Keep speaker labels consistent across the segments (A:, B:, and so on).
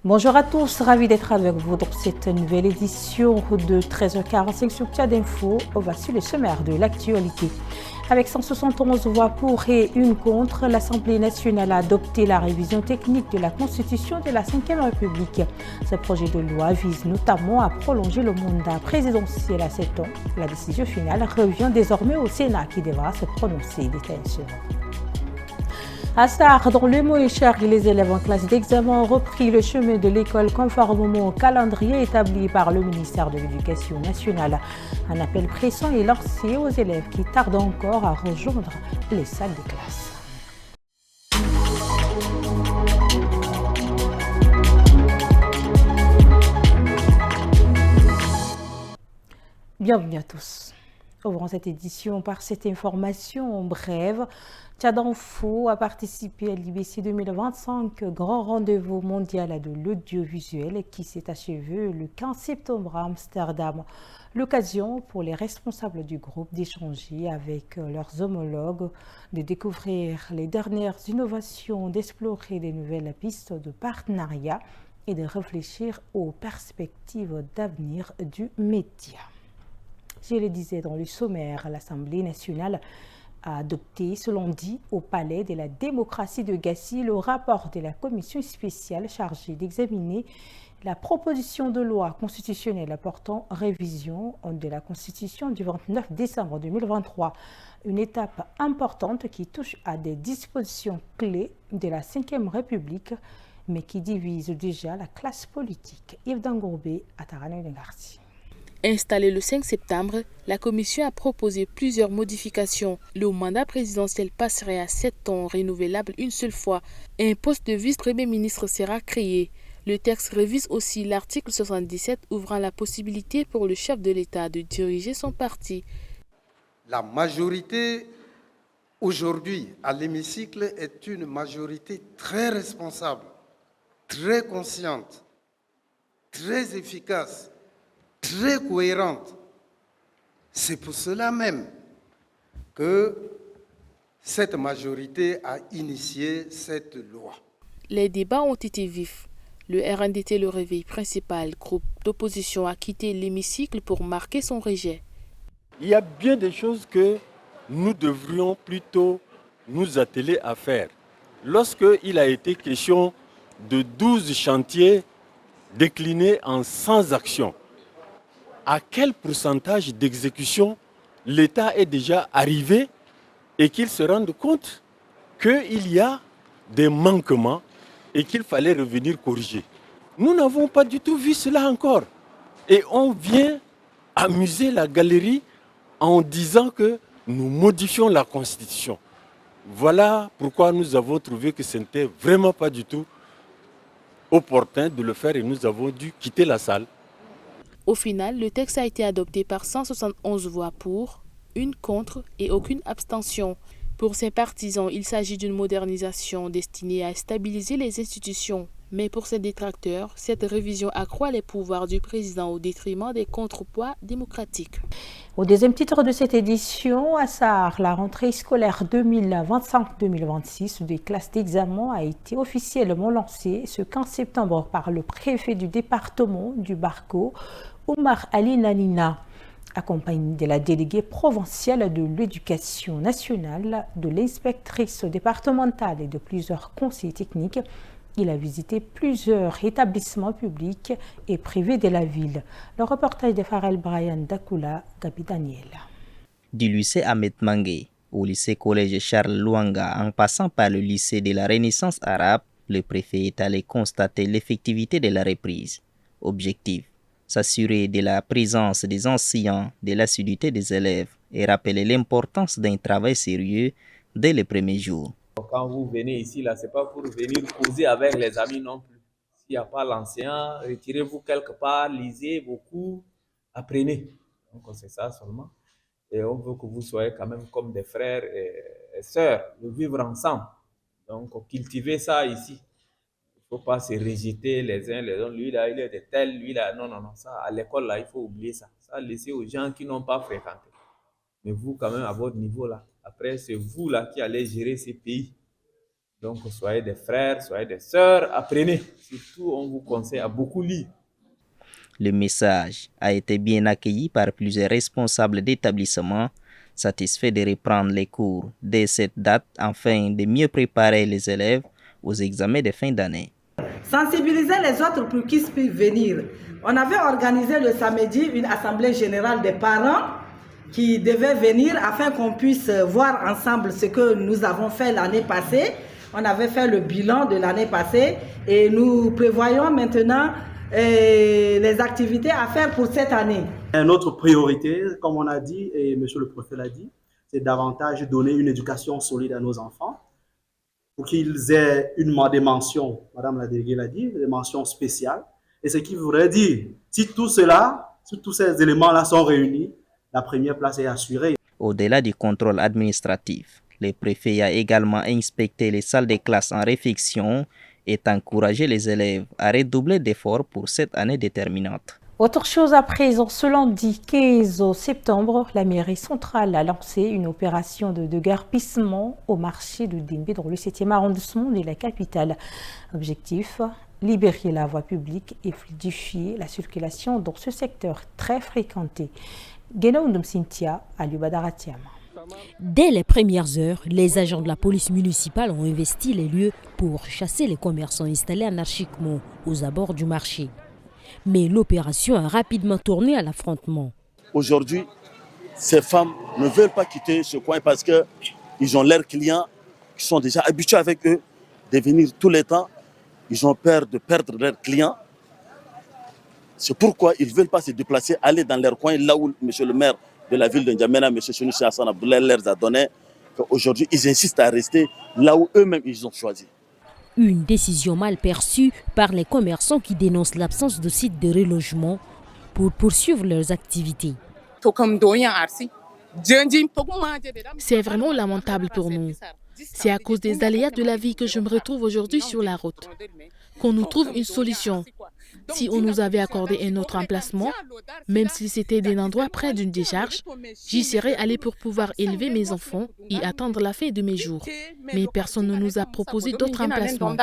A: Bonjour à tous, ravi d'être avec vous dans cette nouvelle édition de 13h45 sur Tchad Info. Voici le sommaire de l'actualité. Avec 171 voix pour et une contre, l'Assemblée nationale a adopté la révision technique de la Constitution de la Ve République. Ce projet de loi vise notamment à prolonger le mandat présidentiel à 7 ans. La décision finale revient désormais au Sénat qui devra se prononcer. Détail suivant. À Star, dans le Moïchar, les élèves en classe d'examen ont repris le chemin de l'école conformément au calendrier établi par le ministère de l'Éducation nationale. Un appel pressant est lancé aux élèves qui tardent encore à rejoindre les salles de classe. Bienvenue à tous. Ouvrons cette édition par cette information brève. Tchad Info a participé à l'IBC 2025, grand rendez-vous mondial de l'audiovisuel qui s'est achevé le 15 septembre à Amsterdam. L'occasion pour les responsables du groupe d'échanger avec leurs homologues, de découvrir les dernières innovations, d'explorer de nouvelles pistes de partenariat et de réfléchir aux perspectives d'avenir du média. Je le disais dans le sommaire, l'Assemblée nationale a adopté ce lundi au Palais de la démocratie de Gassi le rapport de la commission spéciale chargée d'examiner la proposition de loi constitutionnelle portant révision de la Constitution du 29 décembre 2023. Une étape importante qui touche à des dispositions clés de la Ve République, mais qui divise déjà la classe politique. Yves Dangourbé à Tarano-Nengarti.
B: Installée le 5 septembre, la Commission a proposé plusieurs modifications. Le mandat présidentiel passerait à 7 ans renouvelable une seule fois et un poste de vice-premier ministre sera créé. Le texte révise aussi l'article 77 ouvrant la possibilité pour le chef de l'État de diriger son parti.
C: La majorité aujourd'hui à l'hémicycle est une majorité très responsable, très consciente, très efficace, très cohérente. C'est pour cela même que cette majorité a initié cette loi.
B: Les débats ont été vifs. Le RNDT, le Réveil principal, groupe d'opposition, a quitté l'hémicycle pour marquer son rejet.
D: Il y a bien des choses que nous devrions plutôt nous atteler à faire. Lorsqu'il a été question de 12 chantiers déclinés en 100 actions, à quel pourcentage d'exécution l'État est déjà arrivé et qu'il se rende compte qu'il y a des manquements et qu'il fallait revenir corriger. Nous n'avons pas du tout vu cela encore. Et on vient amuser la galerie en disant que nous modifions la Constitution. Voilà pourquoi nous avons trouvé que ce n'était vraiment pas du tout opportun de le faire et nous avons dû quitter la salle.
B: Au final, le texte a été adopté par 171 voix pour, une contre et aucune abstention. Pour ses partisans, il s'agit d'une modernisation destinée à stabiliser les institutions. Mais pour ses détracteurs, cette révision accroît les pouvoirs du président au détriment des contrepoids démocratiques.
A: Au deuxième titre de cette édition, à Sahar, la rentrée scolaire 2025-2026 des classes d'examen a été officiellement lancée ce 15 septembre par le préfet du département du Barco, Oumar Ali Nanina, accompagné de la déléguée provinciale de l'éducation nationale, de l'inspectrice départementale et de plusieurs conseillers techniques. Il a visité plusieurs établissements publics et privés de la ville. Le reportage de Farel Brian Dakula, Gabi Daniel.
E: Du lycée Ahmed Mangé au lycée collège Charles Luanga en passant par le lycée de la Renaissance arabe, le préfet est allé constater l'effectivité de la reprise. Objectif: s'assurer de la présence des enseignants, de l'assiduité des élèves et rappeler l'importance d'un travail sérieux dès les premiers jours.
F: Quand vous venez ici, là, ce n'est pas pour venir causer avec les amis non plus. S'il n'y a pas l'enseignant, retirez-vous quelque part, lisez beaucoup, apprenez. Donc c'est ça seulement. Et on veut que vous soyez quand même comme des frères et sœurs, de vivre ensemble. Donc cultivez ça ici. Il ne faut pas se rejeter les uns les autres. Lui là, il est de tel, lui là. Non, ça, à l'école là, il faut oublier ça. Ça, laissez aux gens qui n'ont pas fréquenté. Mais vous, quand même, à votre niveau là, après, c'est vous là qui allez gérer ces pays. Donc, soyez des frères, soyez des sœurs, apprenez. Surtout, on vous conseille à beaucoup lire.
E: Le message a été bien accueilli par plusieurs responsables d'établissements, satisfaits de reprendre les cours dès cette date afin de mieux préparer les élèves aux examens de fin d'année.
G: Sensibiliser les autres pour qu'ils puissent venir. On avait organisé le samedi une assemblée générale des parents qui devaient venir afin qu'on puisse voir ensemble ce que nous avons fait l'année passée. On avait fait le bilan de l'année passée et nous prévoyons maintenant les activités à faire pour cette année.
H: Notre priorité, comme on a dit, et monsieur le préfet l'a dit, c'est davantage donner une éducation solide à nos enfants pour qu'ils aient des mentions, madame la déléguée l'a dit, des mentions spéciales. Et ce qui voudrait dire, si tous ces éléments-là sont réunis, la première place est assurée.
E: Au-delà du contrôle administratif, le préfet a également inspecté les salles de classe en réfection et encouragé les élèves à redoubler d'efforts pour cette année déterminante.
A: Autre chose à présent, ce lundi 15 septembre, la mairie centrale a lancé une opération de déguerpissement au marché de Dimbe dans le 7e arrondissement de la capitale. Objectif, libérer la voie publique et fluidifier la circulation dans ce secteur très fréquenté. Genoundum Cynthia, Alioubadaratiam.
I: Dès les premières heures, les agents de la police municipale ont investi les lieux pour chasser les commerçants installés anarchiquement aux abords du marché. Mais l'opération a rapidement tourné à l'affrontement.
J: Aujourd'hui, ces femmes ne veulent pas quitter ce coin parce qu'ils ont leurs clients qui sont déjà habitués avec eux de venir tous les temps. Ils ont peur de perdre leurs clients. C'est pourquoi ils ne veulent pas se déplacer, aller dans leur coin, là où M. le maire de la ville de N'Djamena, M. Sounouchi Hassan Abdoulaye, leur a donné. Aujourd'hui, ils insistent à rester là où eux-mêmes ils ont choisi.
I: Une décision mal perçue par les commerçants qui dénoncent l'absence de sites de relogement pour poursuivre leurs activités.
B: C'est vraiment lamentable pour nous. C'est à cause des aléas de la vie que je me retrouve aujourd'hui sur la route. Qu'on nous trouve une solution. Si on nous avait accordé un autre emplacement, même si c'était d'un endroit près d'une décharge, j'y serais allé pour pouvoir élever mes enfants et attendre la fin de mes jours. Mais personne ne nous a proposé d'autres emplacements.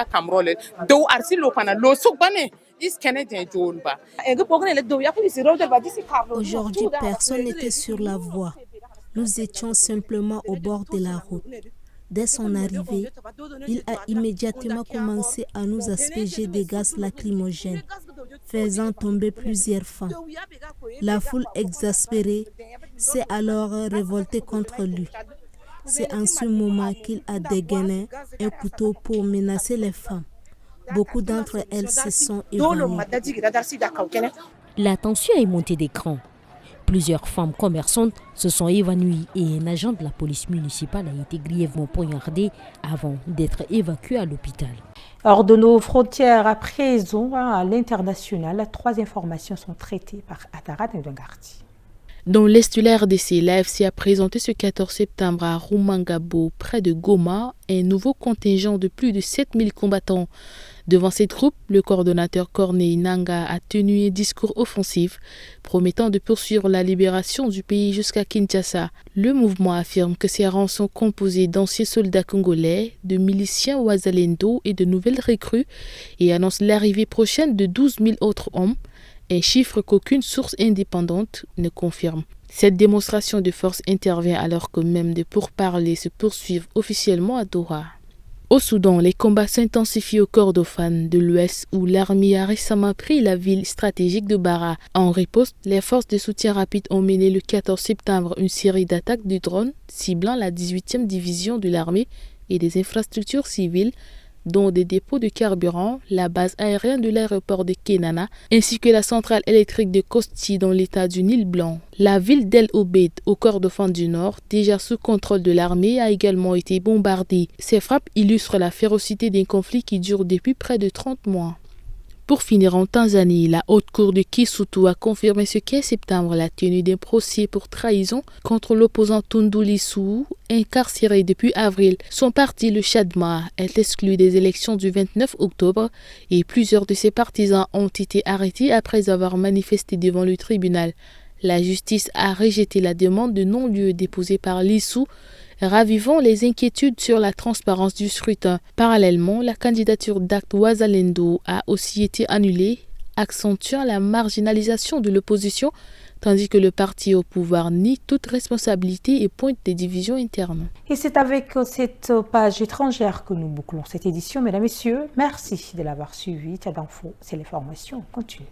K: Aujourd'hui, personne n'était sur la voie. Nous étions simplement au bord de la route. Dès son arrivée, il a immédiatement commencé à nous asperger des gaz lacrymogènes, faisant tomber plusieurs femmes. La foule exaspérée s'est alors révoltée contre lui. C'est en ce moment qu'il a dégainé un couteau pour menacer les femmes. Beaucoup d'entre elles se sont évanouies.
I: La tension est montée d'écran. Plusieurs femmes commerçantes se sont évanouies et un agent de la police municipale a été grièvement poignardé avant d'être évacué à l'hôpital.
A: Hors de nos frontières, à présent, à l'international, 3 informations sont traitées par Atarat Ndengarti.
B: Dans l'est de la RDC, l'AFC a présenté ce 14 septembre à Rumangabo, près de Goma, un nouveau contingent de plus de 7000 combattants. Devant ces troupes, le coordonnateur Corneille Nangaa a tenu un discours offensif, promettant de poursuivre la libération du pays jusqu'à Kinshasa. Le mouvement affirme que ses rangs sont composés d'anciens soldats congolais, de miliciens Ouazalendo et de nouvelles recrues, et annonce l'arrivée prochaine de 12 000 autres hommes, un chiffre qu'aucune source indépendante ne confirme. Cette démonstration de force intervient alors que même des pourparlers se poursuivent officiellement à Doha. Au Soudan, les combats s'intensifient au Kordofan de l'Ouest où l'armée a récemment pris la ville stratégique de Bara. En riposte, les forces de soutien rapide ont mené le 14 septembre une série d'attaques de drones ciblant la 18e division de l'armée et des infrastructures civiles, dont des dépôts de carburant, la base aérienne de l'aéroport de Kenana, ainsi que la centrale électrique de Kosti dans l'état du Nil Blanc. La ville d'El Obeid, au Kordofan du Nord, déjà sous contrôle de l'armée, a également été bombardée. Ces frappes illustrent la férocité d'un conflit qui dure depuis près de 30 mois. Pour finir en Tanzanie, la haute cour de Kisutu a confirmé ce 15 septembre la tenue d'un procès pour trahison contre l'opposant Tundu Lissu, incarcéré depuis avril. Son parti, le Chadema, est exclu des élections du 29 octobre et plusieurs de ses partisans ont été arrêtés après avoir manifesté devant le tribunal. La justice a rejeté la demande de non-lieu déposée par Lissu, ravivant les inquiétudes sur la transparence du scrutin. Parallèlement, la candidature d'Acte Ouazalendo a aussi été annulée, accentuant la marginalisation de l'opposition, tandis que le parti au pouvoir nie toute responsabilité et pointe des divisions internes.
A: Et c'est avec cette page étrangère que nous bouclons cette édition. Mesdames, Messieurs, merci de l'avoir suivi. Tchad Info, c'est l'information continue.